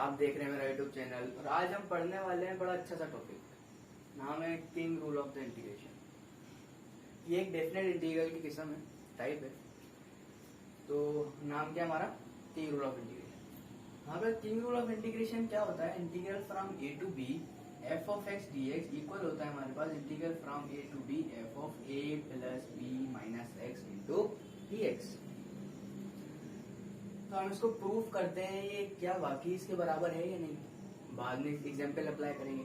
आप देख रहे हैं मेरा यूट्यूब चैनल और आज हम पढ़ने वाले हैं बड़ा अच्छा सा टॉपिक। नाम है king rule of the integration. ये एक डेफिनेट इंटीग्रल की किस्म है, टाइप है। तो नाम क्या हमारा किंग रूल ऑफ इंटीग्रेशन। यहाँ पे किंग रूल ऑफ इंटीग्रेशन क्या होता है? Integral from A to B F of x D X equal होता है हमारे पास integral from A to B F of A plus B minus x into D X. तो हम इसको प्रूफ करते हैं ये क्या वाकई इसके बराबर है या नहीं, बाद में एग्जाम्पल अप्लाई करेंगे।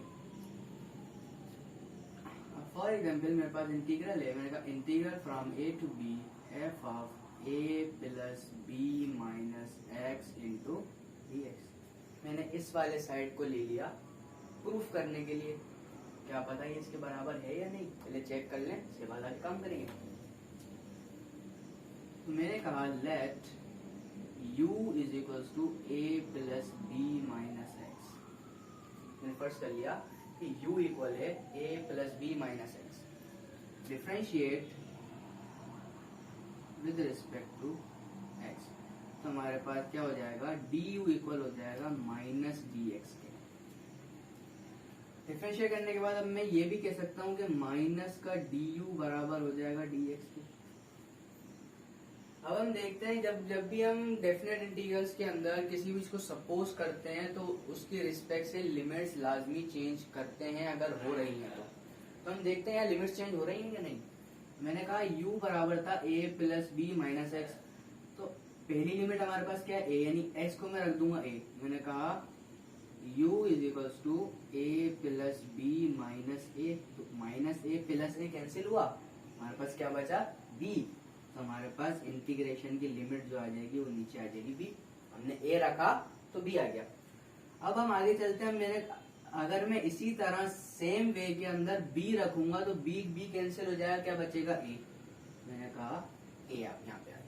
फॉर एग्जाम्पल मेरे पास इंटीग्रल है, मैंने कहा integral from A to B F of A plus B minus x into D x. मैंने इस वाले साइड को ले लिया प्रूफ करने के लिए। क्या पता ये इसके बराबर है या नहीं, पहले चेक कर लें, इसके बाद आगे काम करेंगे। तो मैंने कहा let u is equals to a plus B minus x. मैंने फर्स्ट कर लिया कि u इक्वल है a plus B minus x. Differentiate with respect to x। तो हमारे पास क्या हो जाएगा, du इक्वल हो जाएगा माइनस डी एक्स के। डिफ्रेंशिएट करने के बाद अब मैं ये भी कह सकता हूं कि माइनस का du बराबर हो जाएगा dx के। अब हम देखते हैं जब भी हम डेफिनेट इंटीग्रल्स के अंदर किसी भी को सपोज करते हैं तो उसके रिस्पेक्ट से लिमिट्स लाजमी चेंज करते हैं अगर हो रही हैं तो हम देखते हैं यहाँ लिमिट्स चेंज हो रही हैं या नहीं। मैंने कहा u बराबर था a plus B minus x. तो पहली लिमिट हमारे पास क्या है, a, यानी x को मैं रख दूंगा a। मैंने कहा u is equals to a plus B minus A. तो minus A plus A cancel हुआ, हमारे पास क्या बचा b। तो हमारे पास इंटीग्रेशन की लिमिट जो आ जाएगी वो नीचे आ जाएगी b। हमने a रखा तो b आ गया। अब हम आगे चलते हैं। अगर मैं इसी तरह सेम वे के अंदर b रखूंगा तो b कैंसिल हो जाएगा, क्या बचेगा a। मैंने कहा a आप यहाँ पे आ गया।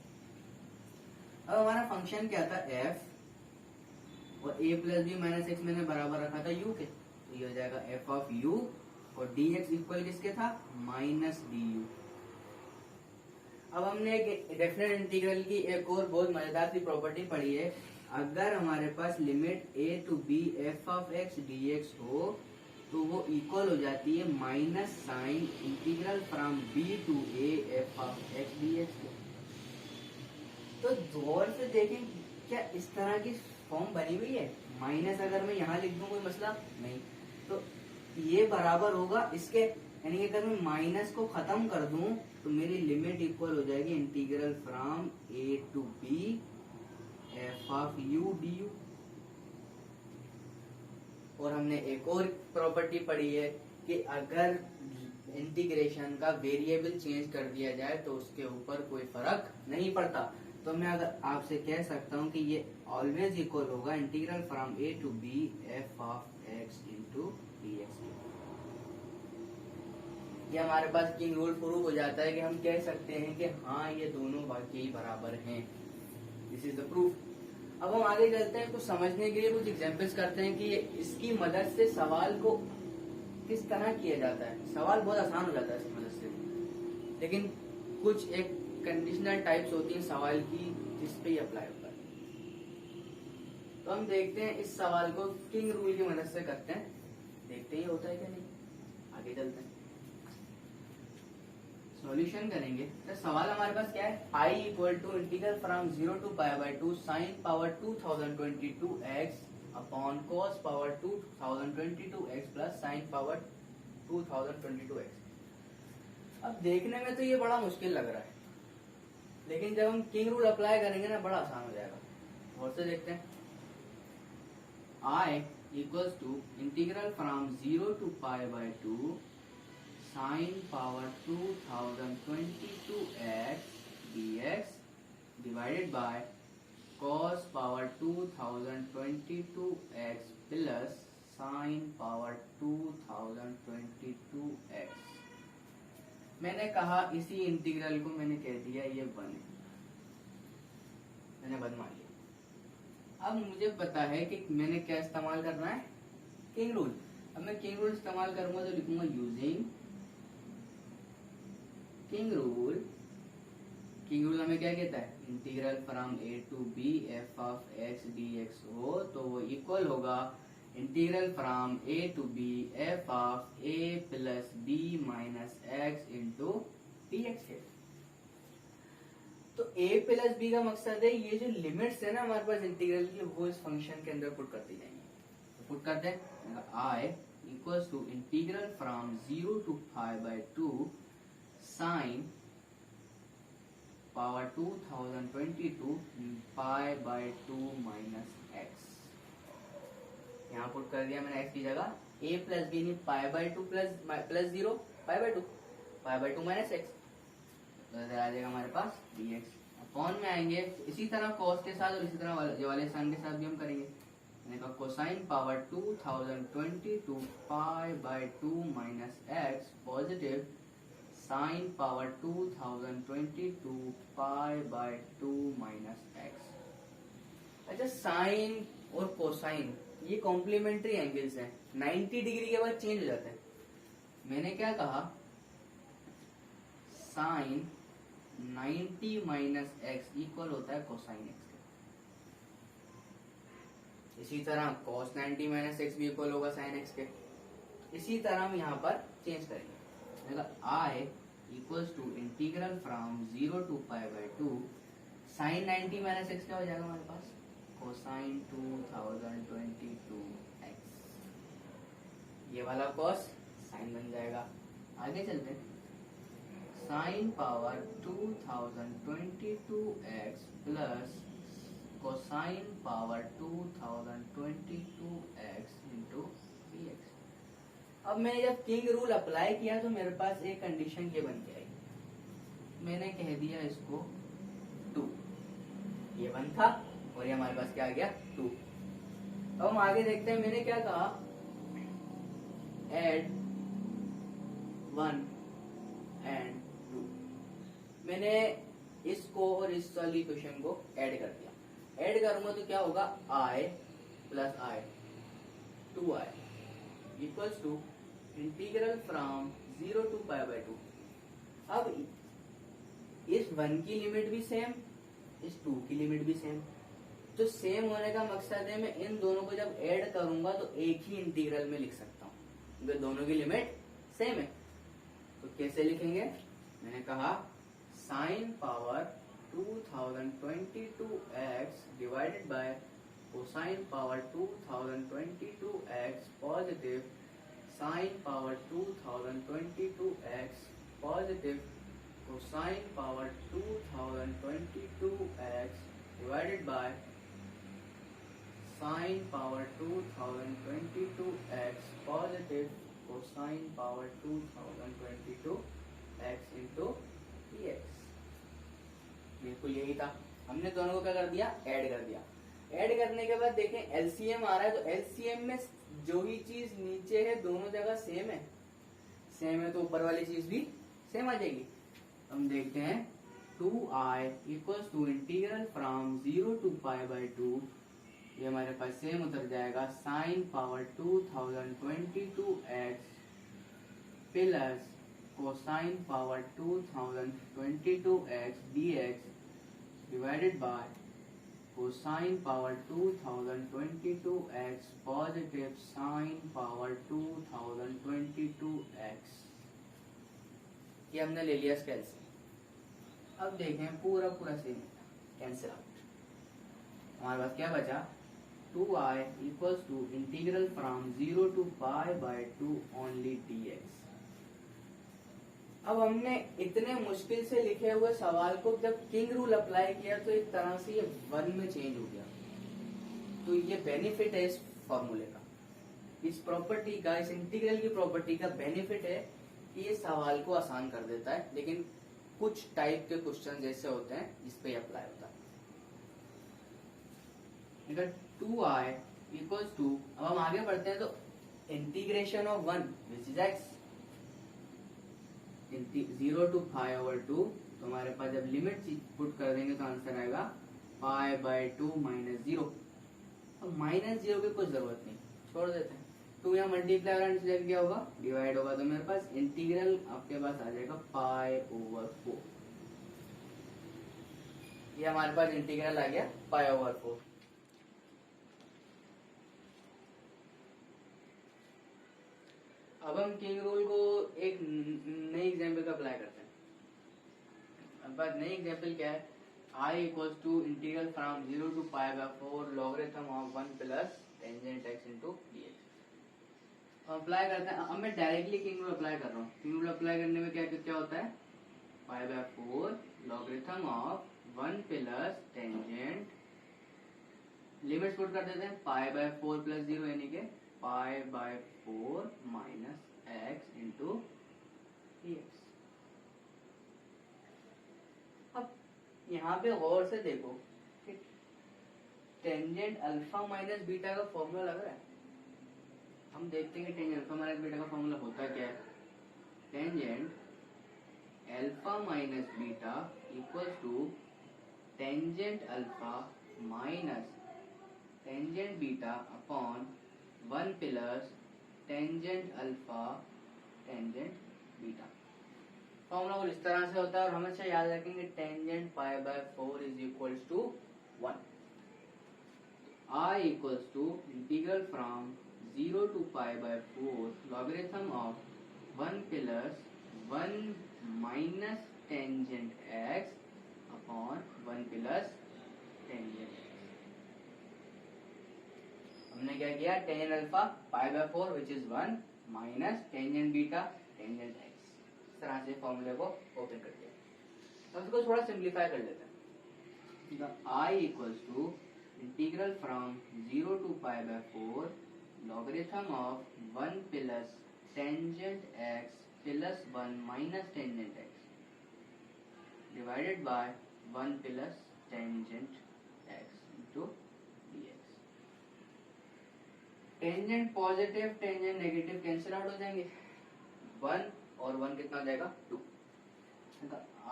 अब हमारा फंक्शन क्या था f और a plus B minus x मैंने बराबर रखा था u के। तो ये हो जाएगा f ऑफ u और dx इक्वल किसके था, माइनस du। अब हमने एक डेफिनेट इंटीग्रल की एक और बहुत मजेदार सी प्रॉपर्टी पढ़ी है। अगर हमारे पास limit a to b f of x dx हो तो वो इक्वल हो जाती है minus sine integral from b to a f of x dx। तो गौर से देखें, क्या इस तरह की फॉर्म बनी हुई है। माइनस अगर मैं यहाँ लिख दूं कोई मसला नहीं, तो ये बराबर होगा इसके, यानी कि अगर मैं माइनस को खत्म कर दूं तो मेरी लिमिट इक्वल हो जाएगी integral from a to b f of u du। और हमने एक और प्रॉपर्टी पढ़ी है कि अगर इंटीग्रेशन का वेरिएबल चेंज कर दिया जाए तो उसके ऊपर कोई फर्क नहीं पड़ता। तो मैं अगर आपसे कह सकता हूं कि ये ऑलवेज इक्वल होगा integral from a to b f of x into D x. ये हमारे पास किंग रूल प्रूव हो जाता है कि हम कह सकते हैं कि हाँ ये दोनों वाकई बराबर हैं। This is the proof. अब हम आगे चलते हैं, कुछ समझने के लिए कुछ एग्जांपल्स करते हैं कि इसकी मदद से सवाल को किस तरह किया जाता है। सवाल बहुत आसान हो जाता है इसकी मदद से, लेकिन कुछ एक कंडीशनल टाइप्स होती हैं सवाल की जिसपे ये अप्लाई होता है। तो हम देखते हैं इस सवाल को किंग रूल की मदद से करते हैं, देखते हैं ये होता है क्या नहीं। आगे चलते हैं, सॉल्यूशन करेंगे। तो सवाल हमारे पास क्या है, i equal to integral from 0 to pi by 2 sine power 2022 x upon cos power 2022 x plus sine power 2022 x। अब देखने में तो ये बड़ा मुश्किल लग रहा है, लेकिन जब हम किंग रूल अप्लाई करेंगे ना बड़ा आसान हो जाएगा। और से देखते हैं, i equals to integral from 0 to pi by 2 sine power 2022 x dx divided by cos power 2022 x plus sine power 2022 x। मैंने कहा इसी इंटीग्रल को मैंने कह दिया ये 1 है, मैंने 1 मान लिया। अब मुझे पता है कि मैंने क्या इस्तेमाल करना है, किंग रूल। अब मैं किंग रूल इस्तेमाल करूंगा तो लिखूंगा using king rule. King rule हमें क्या कहता है, integral from A to B F of x D x हो तो वो इक्वल होगा integral from A to B F of A plus B minus x into D x के। तो a प्लस बी का मकसद है ये जो लिमिट्स है ना हमारे पास इंटीग्रल की, वो इस फंक्शन के अंदर पुट करती जाएंगे। तो पुट करते हैं i equals to integral from 0 to pi by 2 sine power 2022 pi by 2 minus x. यहाँ पुट कर दिया मैंने x की जगह, a प्लस बी नहीं पाई by 2 plus 0 pi by 2 minus x, तो आ जाएगा हमारे पास dx। अपॉन में आएंगे इसी तरह cos के साथ और इसी तरह ये वाले साइन के साथ भी हम करेंगे। मैंने कहा cosine power 2022 pi by 2 minus x positive sine power 2022 pi by 2 minus x. अच्छा, साइन और कोसाइन ये कॉम्प्लीमेंट्री एंगल्स हैं, 90 डिग्री के बाद चेंज हो जाते हैं। मैंने क्या कहा, साइन 90 माइनस एक्स इक्वल होता है कोसाइन एक्स के। इसी तरह cos 90 माइनस एक्स भी इक्वल होगा साइन एक्स के। इसी तरह हम यहाँ पर चेंज करेंगे, I equals to integral from 0 to pi by 2 sine 90 minus X क्या हो जाएगा हमारे पास, कोसाइन 2022 एक्स। ये वाला cos साइन बन जाएगा। आगे चलते हैं, sign power 2022x plus cosine power 2022x into dx। अब मैंने जब किंग रूल अप्लाई किया तो मेरे पास एक कंडीशन ये बन के आई, मैंने कह दिया इसको 2, ये 1 था और ये हमारे पास क्या आ गया 2। अब हम आगे देखते हैं, मैंने क्या कहा, एड 1 एंड 2। मैंने इसको और इस वाली इक्वेशन को ऐड कर दिया। ऐड करूंगा तो क्या होगा, i plus i 2i equals to integral from 0 to pi by 2। अब इस 1 की लिमिट भी सेम, इस 2 की लिमिट भी सेम। तो सेम होने का मकसद है मैं इन दोनों को जब ऐड करूंगा तो एक ही इंटीग्रल में लिख सकता हूँ, क्योंकि दोनों की लिमिट सेम है। तो कैसे लिखेंगे, मैंने कहा sign power 2022x divided by cosine power 2022x positive sine power 2022x positive cosine power 2022x divided by sine power 2022x positive cosine power 2022x into dx। बिल्कुल यही था, हमने दोनों को क्या कर दिया, ऐड कर दिया। ऐड करने के बाद देखें एलसीएम आ रहा है, तो एलसीएम में जो ही चीज नीचे है दोनों जगह सेम है, सेम है तो ऊपर वाली चीज भी सेम आ जाएगी। हम देखते हैं 2i equals to integral from 0 to pi by 2, ये हमारे पास सेम उतर जाएगा sine power 2022x plus cosine power 2022x dx divided by cosine power 2022x positive sine power 2022x। ये हमने ले लिया स्केल से। अब देखें पूरा सेम कैंसिल आउट, हमारे पास क्या बचा, 2i equals to integral from 0 to pi by 2 only dx। अब हमने इतने मुश्किल से लिखे हुए सवाल को जब किंग रूल अप्लाई किया तो एक तरह से ये 1 में चेंज हो गया। तो ये बेनिफिट है इस फॉर्मूले का, इस प्रॉपर्टी का, इस इंटीग्रल की प्रॉपर्टी का बेनिफिट है कि ये सवाल को आसान कर देता है, लेकिन कुछ टाइप के क्वेश्चन जैसे होते हैं जिस पे अप्लाई होता है। 2i इक्वल्स टू, अब हम आगे बढ़ते हैं तो integration of 1 which is x 0 to pi over 2, तो हमारे पास जब लिमिट पुट कर देंगे तो आंसर आएगा पाई बाय 2 माइनस 0। अब माइनस 0 की कोई जरूरत नहीं, छोड़ देते हैं। 2 यहाँ मल्टीप्लाई और क्या होगा, डिवाइड होगा, तो मेरे पास इंटीग्रल आपके पास आ जाएगा पाई ओवर 4। ये हमारे पास इंटीग्रल आ गया π/4। अब हम किंग रूल को एक नई एग्जाम्पल का अप्लाई करते हैं। अब बात नई एग्जाम्पल क्या है, I equals to integral from 0 to π/4 logarithm of 1 plus tangent x into dx। Apply करते हैं। अब मैं डायरेक्टली किंग रूल अप्लाई कर रहा हूँ। किंग रूल अप्लाई करने में क्या क्या होता है, π/4 logarithm of 1 plus tangent, limits put कर देते हैं π/4 प्लस 0 यानी के π/4 माइनस x इंटू dx। अब यहाँ पे गौर से देखो कि टेंजेंट अल्फा माइनस बीटा का फॉर्मूला लग रहा है। हम देखते हैं कि टेंजेंट अल्फा माइनस बीटा का फॉर्मूला होता क्या है। Tangent alpha minus beta equals to tangent alpha minus tangent beta upon 1 plus tangent alpha tangent beta. Formula कुछ इस तरह से होता है और हमेशा याद रखेंगे tangent π/4 is equals to 1। I equals to integral from 0 to π/4 logarithm of 1 plus 1 minus tangent x upon 1 plus tangent x। हमने क्या किया, tangent alpha π/4 which is 1 minus tangent beta tangent x, इस तरह से फॉर्मूले को ओपन कर दिया। अब इसको थोड़ा सिंप्लीफाई कर लेते हैं। I equals to integral from 0 to π/4 logarithm of 1 plus tangent x plus 1 minus tangent x divided by 1 plus tangent x into dx। Tangent positive tangent negative cancel out हो जाएंगे, 1 और 1 कितना हो जाएगा 2।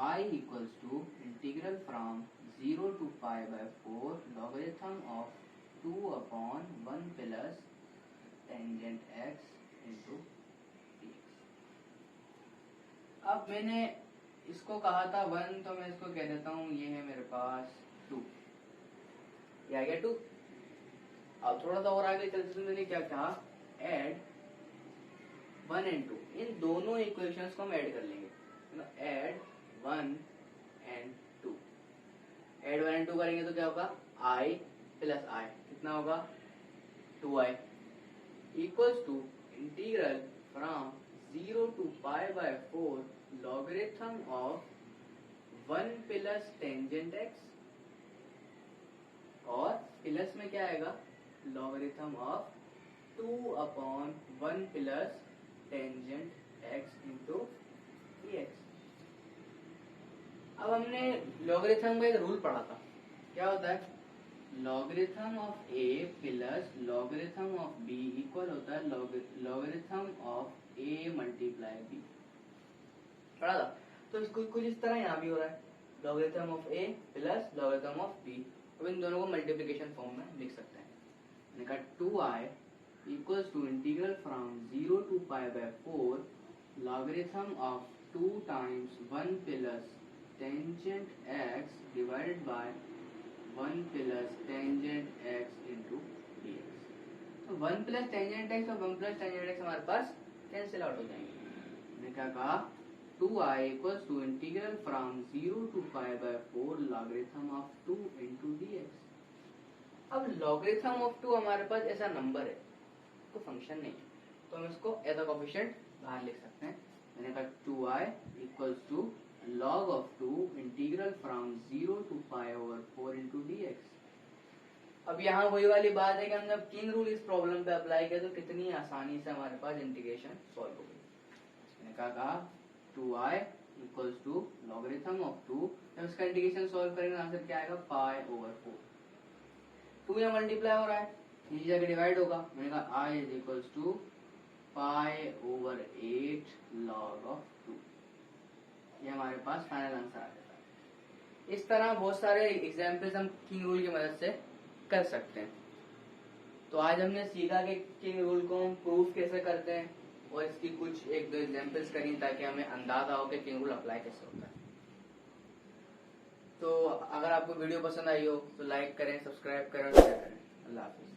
I equals to integral from 0 to π/4 logarithm of 2 upon 1 plus tangent x into dx। अब मैंने इसको कहा था 1, तो मैं इसको कह देता हूँ ये है मेरे पास 2, ये आ गया 2। अब थोड़ा सा और आगे चलते मैंने क्या कहा, ऐड 1 एंड 2, इन दोनों इक्वेशंस को हम ऐड कर लेंगे। ऐड 1 एंड 2, ऐड 1 एंड 2 करेंगे तो क्या होगा, i प्लस i कितना होगा 2i equals to integral from 0 to π/4 logarithm of 1 plus tangent x और प्लस में क्या आएगा logarithm of 2 upon 1 plus tangent x into dx। अब हमने लॉगरिथम का एक रूल पढ़ा था, क्या होता है, logarithm of a plus logarithm of b equal होता है logarithm of a multiply b, पढ़ा था। तो इसको कुछ इस तरह यहाँ भी हो रहा है, logarithm of a plus logarithm of b। अब इन दोनों को मल्टीप्लिकेशन फॉर्म में लिख सकते हैं। मैंने कहा 2i equals to integral from 0 to π/4 logarithm of 2 times 1 plus tangent x divided by 1 plus tangent x into dx। तो 1 प्लस टेंजेंट x और 1 प्लस टेंजेंट x हमारे पास कैंसिल आउट हो जाएंगे। मैंने क्या कहा 2i equals to integral from 0 to π/4 logarithm of 2 into dx। अब logarithm of 2 हमारे पास ऐसा नंबर है, तो फंक्शन नहीं है, तो हम इसको एज अ कोएफिशिएंट बाहर लिख सकते हैं। मैंने कहा 2i equals to log of 2 integral from 0 to π/4 into dx। अब यहाँ वही वाली बात है कि हमने अब किंग रूल इस प्रॉब्लम पे अप्लाई किया तो कितनी आसानी से हमारे पास इंटीग्रेशन सॉल्व हो गई। मैंने कहा 2i equals to logarithm of 2, जब इसका इंटीग्रेशन सॉल्व करेंगे आंसर क्या आएगा π/4। 2 यहाँ मल्टीप्लाई हो रहा है, नीचे जाके डिवाइड होगा। मैंने कहा i is equals to π/8 log of 2, ये हमारे पास फाइनल आंसर आ जाता है। इस तरह बहुत सारे एग्जाम्पल्स हम किंग रूल की मदद से कर सकते हैं। तो आज हमने सीखा कि किंग रूल को हम प्रूफ कैसे करते हैं और इसकी कुछ एक दो एग्जाम्पल्स करी ताकि हमें अंदाजा हो कि किंग रूल अप्लाई कैसे होता है। तो अगर आपको वीडियो पसंद आई हो तो लाइक करें, सब्सक्राइब करें और शेयर करें। अल्लाह हाफिज।